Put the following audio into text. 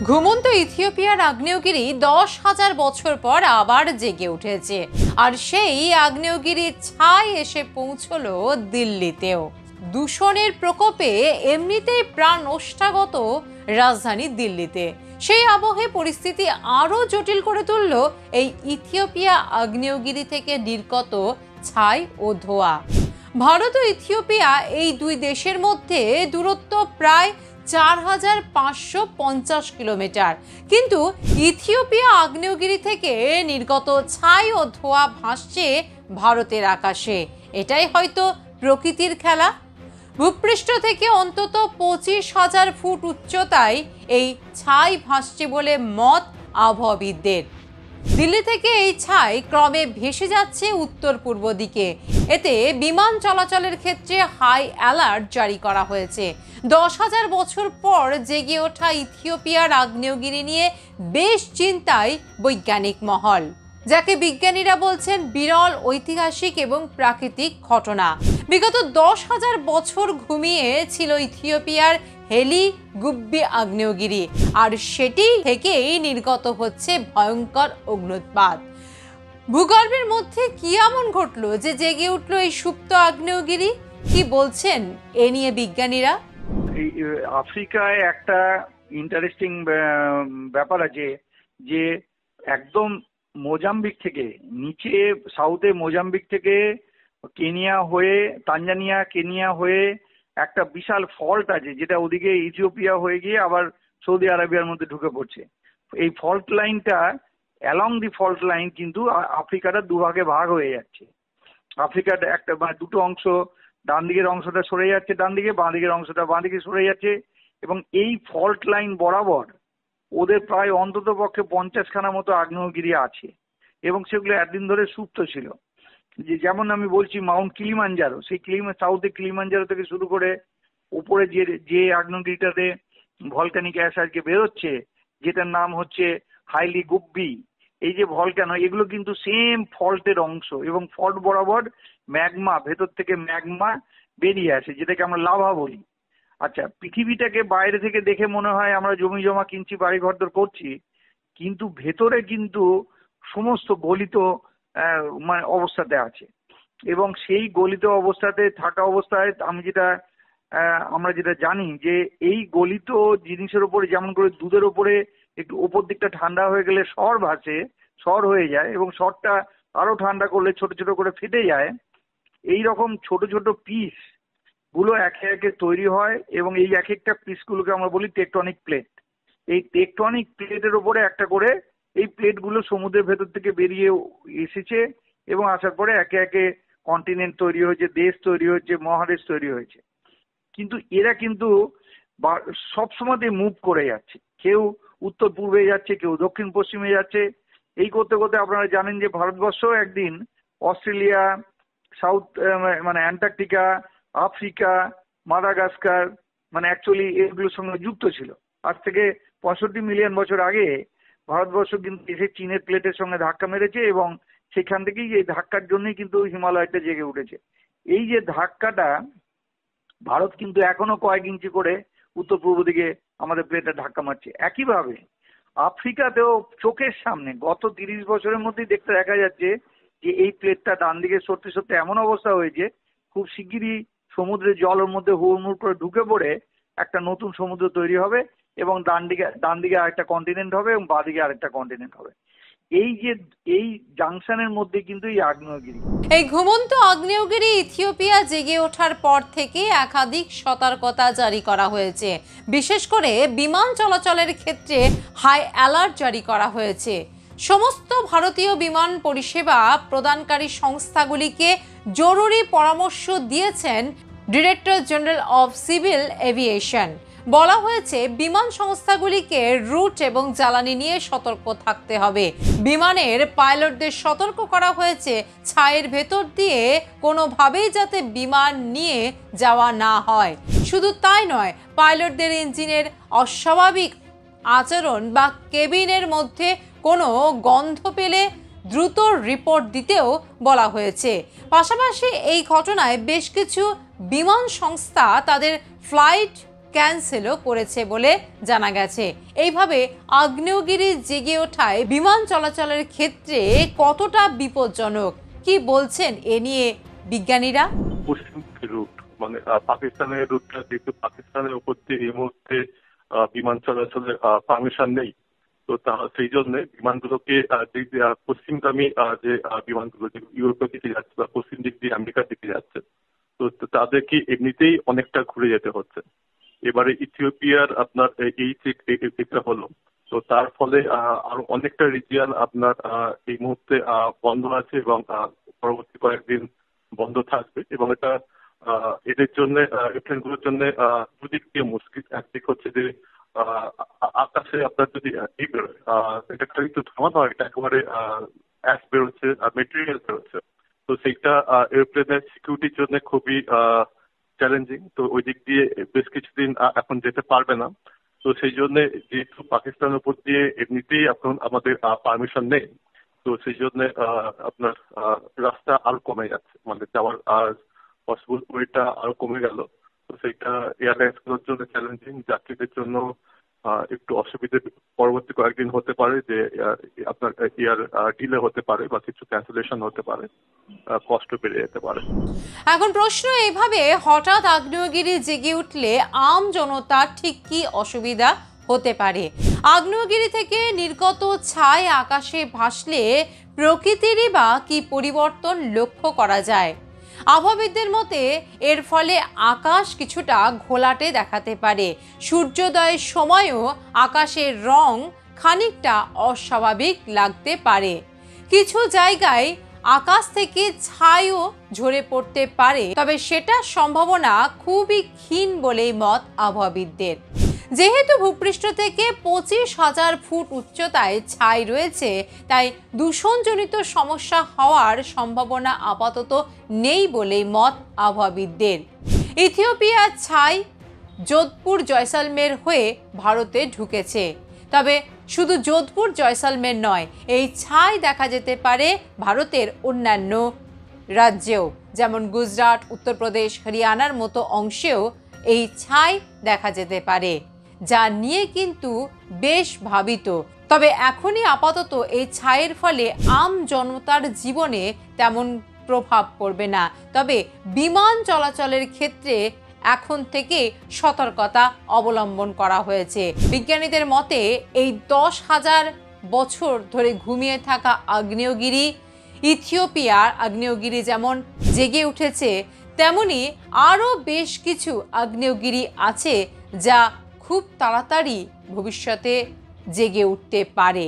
ঘুমন্ত ইথিওপিয়ার আগ্নেয়গিরি 10,000 বছর পর আবার জেগে উঠেছে, আর সেই আগ্নেয়গিরির ছাই এসে পৌঁছলো দিল্লিতেও। দূষণের প্রকোপে এমনিতেই প্রাণ ওষ্ঠাগত রাজধানী দিল্লিতে, সেই আবহে পরিস্থিতি আরো জটিল করে তুলল এই ইথিওপিয়া আগ্নেয়গিরি থেকে নির্গত ছাই ও ধোঁয়া। ভারত ও ইথিওপিয়া এই দুই দেশের মধ্যে দূরত্ব প্রায় 4,550 কিলোমিটার, কিন্তু ইথিওপিয়া আগ্নেয়গিরি থেকে নির্গত ছাই ও ধোঁয়া ভাসছে ভারতের আকাশে। এটাই হয়তো প্রকৃতির খেলা। ভূপৃষ্ঠ থেকে অন্তত 25,000 ফুট উচ্চতায় এই ছাই ভাসছে বলে মত আবহাওয়াবিদদের। দিল্লি থেকে এই ছাই ক্রমে ভেসে যাচ্ছে উত্তর পূর্ব দিকে। এতে বিমান চলাচলের ক্ষেত্রে হাই অ্যালার্ট জারি করা হয়েছে। 10,000 বছর পর জেগে ওঠা ইথিওপিয়ার আগ্নেয়গিরি নিয়ে বেশ চিন্তায় বৈজ্ঞানিক মহল, যাকে বিজ্ঞানীরা বলছেন বিরল ঐতিহাসিক এবং প্রাকৃতিক ঘটনা। বিগত 10,000 বছর ঘুমিয়ে ছিল ইথিওপিয়ার হেলি গুব্বি আগ্নেয়গিরি, আর সেটি থেকেই নির্গত হচ্ছে ভয়ঙ্কর অগ্ন্যুৎপাত। ভূগর্ভের মধ্যে কি এমন ঘটলো যে জেগে উঠলো এই সুপ্ত আগ্নেয়গিরি? কি বলছেন এ নিয়ে বিজ্ঞানীরা? আফ্রিকায় একটা ইন্টারেস্টিং ব্যাপার আছে যে একদম মোজাম্বিক থেকে নিচে সাউথে মোজাম্বিক থেকে কেনিয়া হয়ে তানজানিয়া, কেনিয়া হয়ে একটা বিশাল ফল্ট আছে, যেটা ওদিকে ইথিওপিয়া হয়ে গিয়ে আবার সৌদি আরবিয়ার মধ্যে ঢুকে পড়ছে। এই ফল্ট লাইনটা অ্যালং দি ফল্ট লাইন কিন্তু আফ্রিকাটা দুভাগে ভাগ হয়ে যাচ্ছে। আফ্রিকার একটা দুটো অংশ, ডান দিকের অংশটা সরে যাচ্ছে ডান দিকে, বাঁ দিকের অংশটা বাঁ দিকে সরে যাচ্ছে, এবং এই ফল্ট লাইন বরাবর ওদের প্রায় অন্তত পক্ষে 50খানা মতো আগ্নেয়গিরি আছে, এবং সেগুলো একদিন ধরে সুপ্ত ছিল। যেমন আমি বলছি মাউন্ট কিলিমাঞ্জারো, সেই সাউথে কিলিমাঞ্জারো থেকে শুরু করে উপরে যে আগ্নেয়গিরিটাতে ভলকানিক অ্যাশ আজকে বেরোচ্ছে, যেটার নাম হচ্ছে হাইলি গুব্বি, এই যে ভলকানো, এগুলো কিন্তু সেম ফল্টের অংশ, এবং ফল্ট বরাবর ম্যাগমা, ভেতর থেকে ম্যাগমা বেরিয়ে আসে, যেটাকে আমরা লাভা বলি। আচ্ছা, পৃথিবীটাকে বাইরে থেকে দেখে মনে হয় আমরা জমি জমা কিনছি, বাড়ি ঘরদর করছি, কিন্তু ভেতরে কিন্তু সমস্ত গলিত মানে অবস্থাতে আছে, এবং সেই গলিত অবস্থাতে থাকা অবস্থায় আমরা যেটা জানি যে এই গলিত জিনিসের উপরে, যেমন করে দুধের উপরে একটু ওপর দিকটা ঠান্ডা হয়ে গেলে সর ভাসে, সর হয়ে যায়, এবং সরটা আরো ঠান্ডা করলে ছোট ছোট করে ফেটে যায়। এই রকম ছোট ছোট পিস গুলো একে একে তৈরি হয়, এবং এই এক একটা পিসগুলোকে আমরা বলি টেকটনিক প্লেট। এই টেকটনিক প্লেটের উপরে একটা করে এই প্লেটগুলো সমুদ্রের ভেতর থেকে বেরিয়ে এসেছে, এবং আসার পরে একে একে কন্টিনেন্ট তৈরি হয়েছে, দেশ তৈরি হয়েছে, মহাদেশ তৈরি হয়েছে। কিন্তু এরা কিন্তু সবসময় মুভ করে যাচ্ছে, কেউ উত্তর পূর্বে যাচ্ছে, কেউ দক্ষিণ পশ্চিমে যাচ্ছে। এই করতে করতে আপনারা জানেন যে ভারতবর্ষ একদিন অস্ট্রেলিয়া, সাউথ মানে অ্যান্টার্কটিকা, আফ্রিকা, মাদাগাস্কার, মানে অ্যাকচুয়ালি এগুলোর সঙ্গে যুক্ত ছিল। আজ থেকে 65 মিলিয়ন বছর আগে ভারতবর্ষ কিন্তু এসে চীনের প্লেটের সঙ্গে ধাক্কা মেরেছে, এবং সেখান থেকেই এই ধাক্কার জন্যই কিন্তু হিমালয়টা জেগে উঠেছে। এই যে ধাক্কাটা, ভারত কিন্তু এখনো কয়েক ইঞ্চি করে উত্তর পূর্ব দিকে আমাদের প্লেটে ধাক্কা মারছে। একইভাবে আফ্রিকাতেও চোখের সামনে গত 30 বছরের মধ্যেই দেখা যাচ্ছে যে এই প্লেটটা ডান দিকে সরতে সরতে এমন অবস্থা হয়েছে, খুব শিগগিরই সমুদ্রের জলের মধ্যে হুড়মুড় করে ঢুকে পড়ে একটা নতুন সমুদ্র তৈরি হবে, এবং ডান দিকে আরেকটা কন্টিনেন্ট হবে, এবং বাঁ দিকে আরেকটা কন্টিনেন্ট হবে। এই জাংশনের মধ্যে কিন্তু এই আগ্নেয়গিরি, এই ঘুমন্ত আগ্নেয়গিরি ইথিওপিয়া জেগে ওঠার পর থেকে একাধিক সতর্কতা জারি করা হয়েছে। বিশেষ করে বিমান চলাচলের ক্ষেত্রে হাই অ্যালার্ট জারি করা হয়েছে। সমস্ত ভারতীয় বিমান পরিষেবা প্রদানকারী সংস্থাগুলিকে জরুরি পরামর্শ দিয়েছেন director general of civil aviation. বলা হয়েছে বিমান সংস্থাগুলিকে রুট এবং জ্বালানি নিয়ে সতর্ক থাকতে হবে। বিমানের পাইলটদের সতর্ক করা হয়েছে ছাইয়ের ভেতর দিয়ে কোনোভাবেই যাতে বিমান নিয়ে যাওয়া না হয়। শুধু তাই নয়, পাইলটদের ইঞ্জিনের অস্বাভাবিক আচরণ বা কেবিনের মধ্যে কোনো গন্ধ পেলে দ্রুত রিপোর্ট দিতেও বলা হয়েছে। পাশাপাশি এই ঘটনায় বেশ কিছু বিমান সংস্থা তাদের ফ্লাইট ক্যান্সেলও করেছে বলে জানা গেছে। এইভাবে আগ্নেয়গিরি জেগে ওঠায় বিমান চলাচলের ক্ষেত্রে কতটা বিপজ্জনক, কি বলছেন এ নিয়ে বিজ্ঞানীরা? পশ্চিম রুট মানে পাকিস্তানের রুটটা, যেহেতু পাকিস্তানের উপর দিয়ে এই মুহূর্তে বিমান চলাচলের পারমিশন নেই, তো সেই জন্য বিমানগুলোকে পশ্চিমগামী যে বিমানগুলো ইউরোপের দিকে যাচ্ছে বা পশ্চিম দিক দিয়ে আমেরিকার দিকে যাচ্ছে, তো তাদেরকে এমনিতেই অনেকটা ঘুরে যেতে হচ্ছে। এবারে ইথিওপিয়ার আপনার এটা হলো, তো তার ফলে আরো অনেকটা রিজিয়ন আপনার এই মুহূর্তে বন্ধ আছে এবং পরবর্তী কয়েকদিন বন্ধ থাকবে। এবং এটা এদের জন্য, এয়ারপ্লেনগুলোর জন্য দুদিক দিয়ে মুশকিল। একদিক হচ্ছে যে আকাশে আপনার যদি এই বেরোয়, এটা খালি তো ধোঁয়া নয়, এটা একেবারে অ্যাশ বেরোচ্ছে আর মেটেরিয়াল বেরোচ্ছে, তো সেইটা এয়ারপ্লেনের সিকিউরিটির জন্য খুবই চ্যালেঞ্জিং। তো ওই দিক দিয়ে বেশ কিছুদিন এখন যেতে পারবে না। তো সেই জন্য যেহেতু পাকিস্তানের উপর দিয়ে এমনিতেই এখন আমাদের পারমিশন নেই, তো সেই জন্য আপনার রাস্তা আরো কমে যাচ্ছে, মানে যাওয়ার পসিবল ওয়েটা আরো কমে গেল। তো সেইটা এয়ারলাইন্স গুলোর জন্য চ্যালেঞ্জিং, যাত্রীদের জন্য একটু অসুবিধে পরবর্তী কয়েকদিন হতে পারে, যে আপনার এয়ার ডিলে হতে পারে বা কিছু ক্যান্সেলেশন হতে পারে, কষ্ট বেড়ে যেতে পারে। এখন প্রশ্ন এইভাবে হঠাৎ আগ্নেয়গিরি জেগে উঠলে আম জনতার ঠিক কি অসুবিধা হতে পারে? আগ্নেয়গিরি থেকে নির্গত ছাই আকাশে ভাসলে প্রকৃতিরই বা কি পরিবর্তন লক্ষ্য করা যায়? আবহাওয়াবিদদের মতে এর ফলে আকাশ কিছুটা ঘোলাটে দেখাতে পারে। সূর্যোদয়ের সময়ও আকাশের রং খানিকটা অস্বাভাবিক লাগতে পারে। কিছু জায়গায় আকাশ থেকে ছাইও ঝরে পড়তে পারে, তবে সেটার সম্ভাবনা খুবই ক্ষীণ বলেই মত আবহাওয়াবিদদের। যেহেতু ভূপৃষ্ঠ থেকে 25,000 ফুট উচ্চতায় ছাই রয়েছে, তাই দূষণজনিত সমস্যা হওয়ার সম্ভাবনা আপাতত নেই বলেই মত আবহাওয়াবিদদের। ইথিওপিয়ার ছাই যোধপুর জয়সালমের হয়ে ভারতে ঢুকেছে। তবে শুধু যোধপুর জয়সালমের নয়, এই ছাই দেখা যেতে পারে ভারতের অন্যান্য রাজ্যেও, যেমন গুজরাট, উত্তরপ্রদেশ, হরিয়ানার মতো অংশেও এই ছাই দেখা যেতে পারে, যা নিয়ে কিন্তু বেশ ভাবিত। তবে এখনই আপাতত এই ছাইয়ের ফলে আম জনতার জীবনে তেমন প্রভাব পড়বে না। তবে বিমান চলাচলের ক্ষেত্রে এখন থেকে সতর্কতা অবলম্বন করা হয়েছে। বিজ্ঞানীদের মতে এই 10,000 বছর ধরে ঘুমিয়ে থাকা আগ্নেয়গিরি, ইথিওপিয়ার আগ্নেয়গিরি যেমন জেগে উঠেছে, তেমনি আরও বেশ কিছু আগ্নেয়গিরি আছে যা খুব তাড়াতাড়ি ভবিষ্যতে জেগে উঠতে পারে।